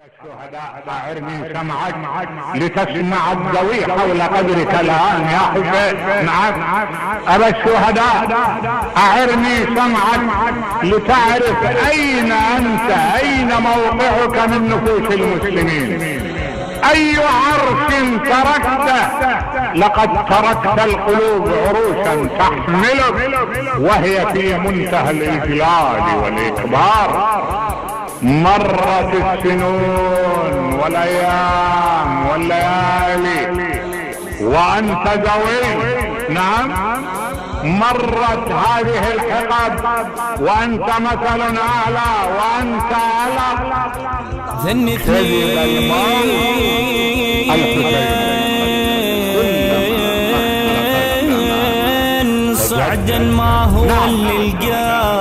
الشهداء أعرني سمعك لتسمع الضوي حول قدرك الآن يا حسين. نعم أبا الشهداء أعرني سمعك لتعرف أين أنت، أين موقعك من نفوس المسلمين، أي عرش تركته. لقد تركت القلوب عروشا تحملك وهي في منتهى الإجلال والإكبار. مرت السنون والايام والليالي وانت ذوي. نعم مرت هذه الحقب وانت مثل اعلى وانت على ذن اثنين صعدا ما هو للقاء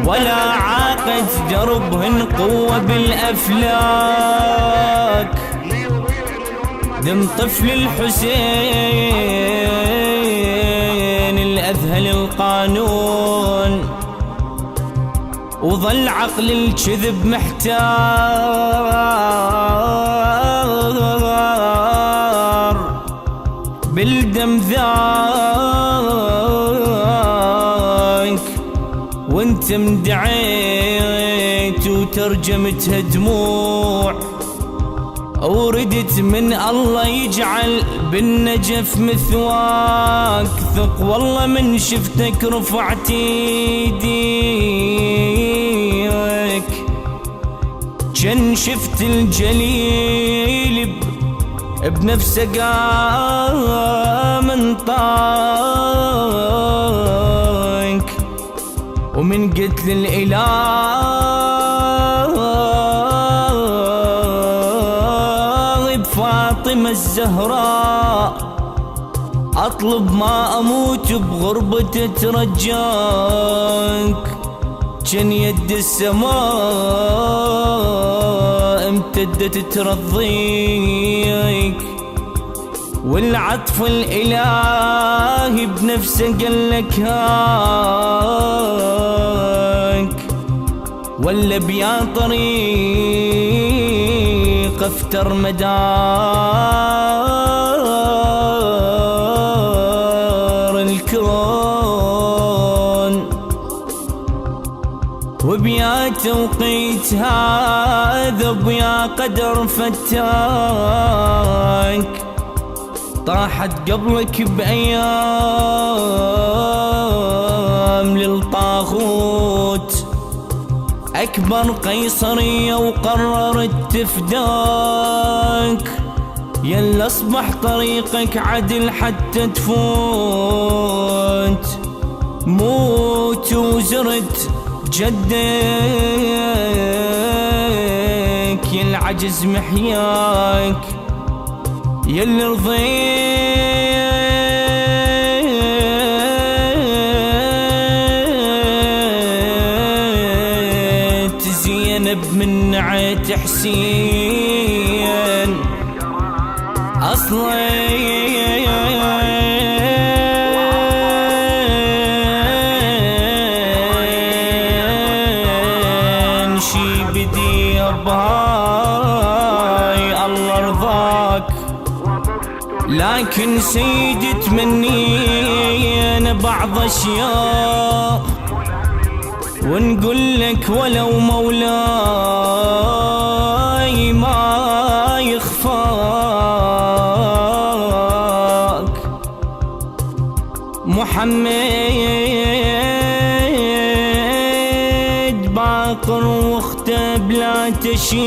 ولا عاقت دربهن قوة بالأفلاك. دم طفل الحسين الأذهل القانون وظل عقل الكذب محتار بالدم ذاك وانت مدعيت وترجمتها دموع وردت من الله يجعل بالنجف مثواك. ثق والله من شفتك رفعت ايديك جن شفت الجليل بنفسه قام انطاك ومن قتل الإله بفاطمة الزهراء أطلب ما أموت بغربة ترجاك. جن يد السماء امتدت ترضيك والعطف الإلهي بنفسه قالك هاك ولا بيا طريق افتر مدار الكون وبيا توقيت هذا وبيا قدر فتاك. طاحت قبلك بأيام للطاغوت أكبر قيصرية وقررت تفداك. يلا أصبح طريقك عدل حتى تفوت موت وزرت جدك العجز محياك. يلي رضيت زينب من نعيت حسين أصلاً شي بدي أبهاي الله رضاك. لكن سيدي تمنينا بعض أشياء ونقول لك ولو مولاي ما يخفاك. محمد باقر واخته بلا تشيع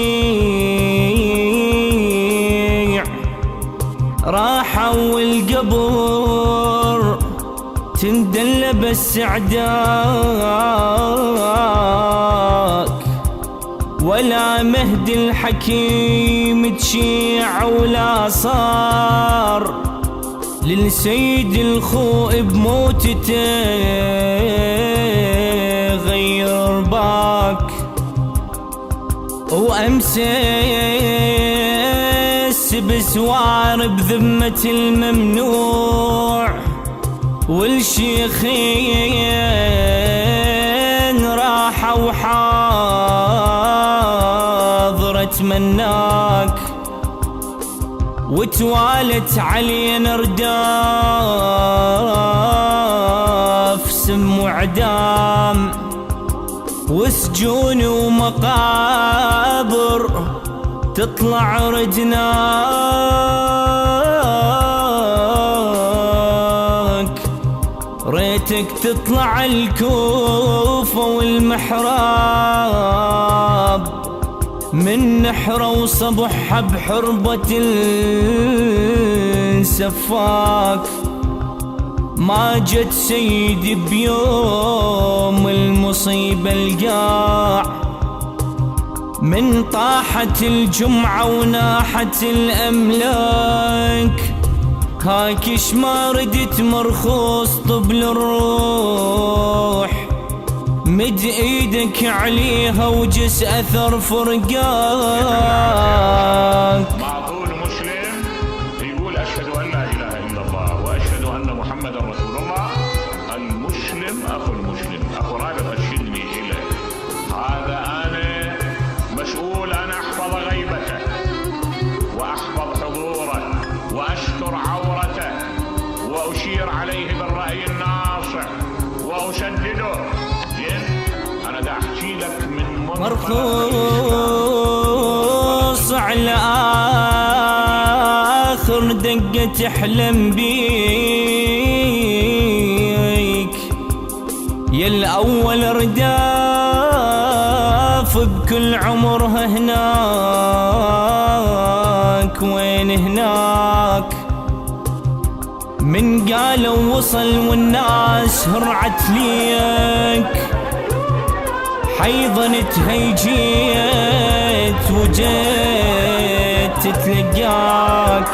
راحوا والقبر تندل بالسعداك ولا مهدي الحكيم تشيع ولا صار للسيد الخوء بموتته غير باك. وأمسس بسوار بذمة الممنوع والشيخين راح الجمعة وحاضرت مناك، وتوالت علينا رداف سم وعدام، وسجون ومقابر تطلع ردناك. ريتك تطلع الكوفة والمحراب من نحرة وصبحها بحربة السفاك. ما جت سيدي بيوم المصيبة القاع، من طاحت الجمعة وناحت الأملاك. هاكش ما ردت مرخوص طبل الروح، مد ايدك عليها وجس اثر فرقاك. معقول مسلم يقول اشهد ان لا اله الا الله واشهد ان محمدا رسول الله؟ المسلم اخو المسلم، اخو رابط ارشدني اليه. هذا انا مسؤول ان احفظ غيبته واحفظ حضوره واشكر عورته واشير عليه بالراي الناصح واسدده. انا دا احكي لك من مرخوص على اخر دقة تحلم بيك، يا الاول رداف بكل عمرها هناك. وين هناك؟ من قالوا وصل والناس هرعت ليك، حيضنت هيجيت وجيت تتلقاك.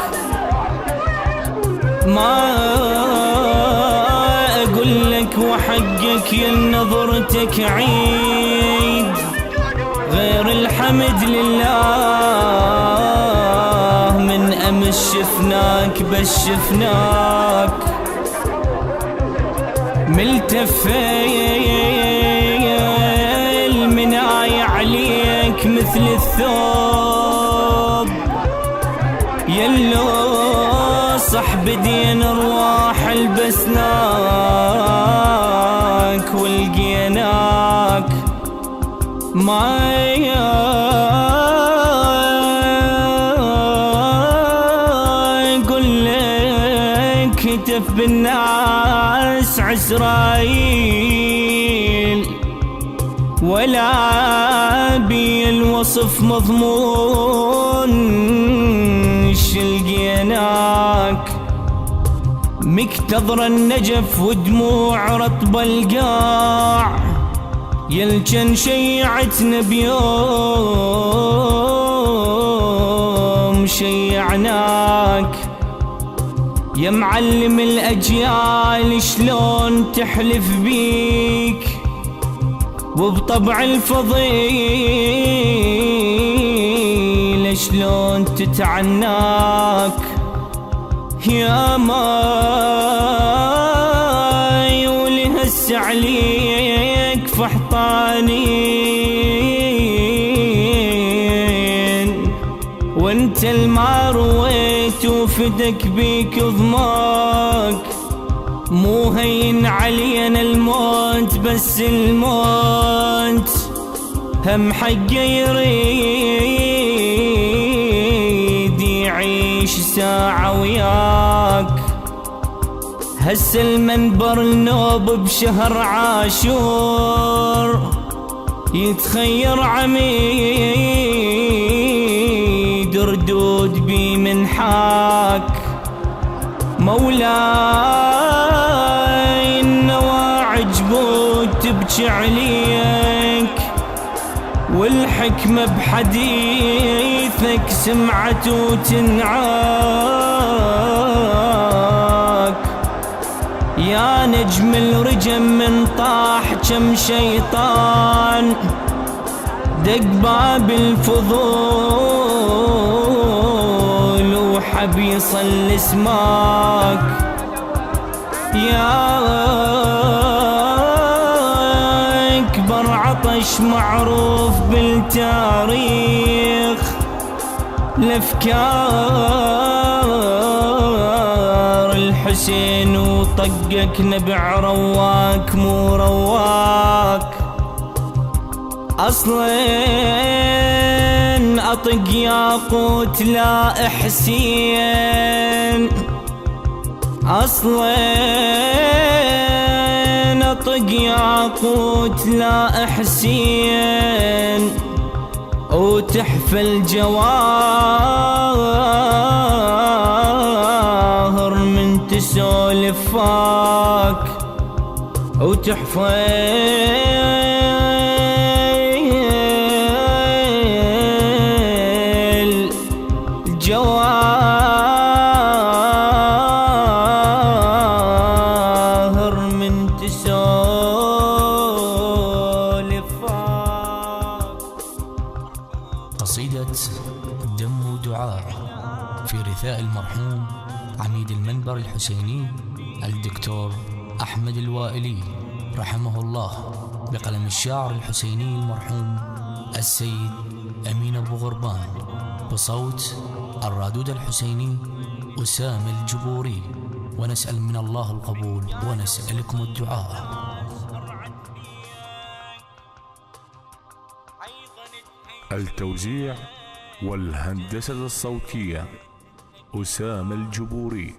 ما اقول لك وحقك يا نظرتك عيد، غير الحمد لله من امس شفناك بس شفناك ملتفين مناي عليك مثل الثوب. يلو صح بدين ارواح لبسناك ولقيناك. ما اقول لك هتف بالناس عسرائيل، ولا بي الوصف مضمون شلقيناك. مكتظر النجف ودموع رطب القاع، يلجن شيعتنا بيوم شيعناك. يا معلم الأجيال شلون تحلف بيك، وبطبع الفضيل شلون تتعناك. يا ماي ولهس عليك فحطانين، وانت الما رويت وفدك بيك ضماك. مو هين علينا الموت بس الموت هم حقه يريد يعيش ساعة وياك. هس المنبر النوب بشهر عاشور، يتخير عميد ردود بي من حاك. مولاي النواعج بود تبكي عليك، والحكمة بحديثك سمعت وتنعاك. يا نجم الرجم من طاح كم شيطان، دق باب الفضول وحب يصل اسماك. يا اكبر العطش معروف بالتاريخ، الافكار الحسين وطقك نبع رواك مو رواك، اصلا اطق ياقوت لا حسين، اصلا اطق ياقوت لا حسين، وتحفى الجواهر من تسولف فاك، وتحفى الجواهر من تسولف فاك. قصيدة دم ودعاء في رثاء المرحوم عميد المنبر الحسيني الدكتور أحمد الوائلي رحمه الله، بقلم الشاعر الحسيني المرحوم السيد أمين أبو غربان، بصوت الرادود الحسيني أسامة الجبوري. ونسأل من الله القبول ونسألكم الدعاء. التوزيع والهندسة الصوتية أسامة الجبوري.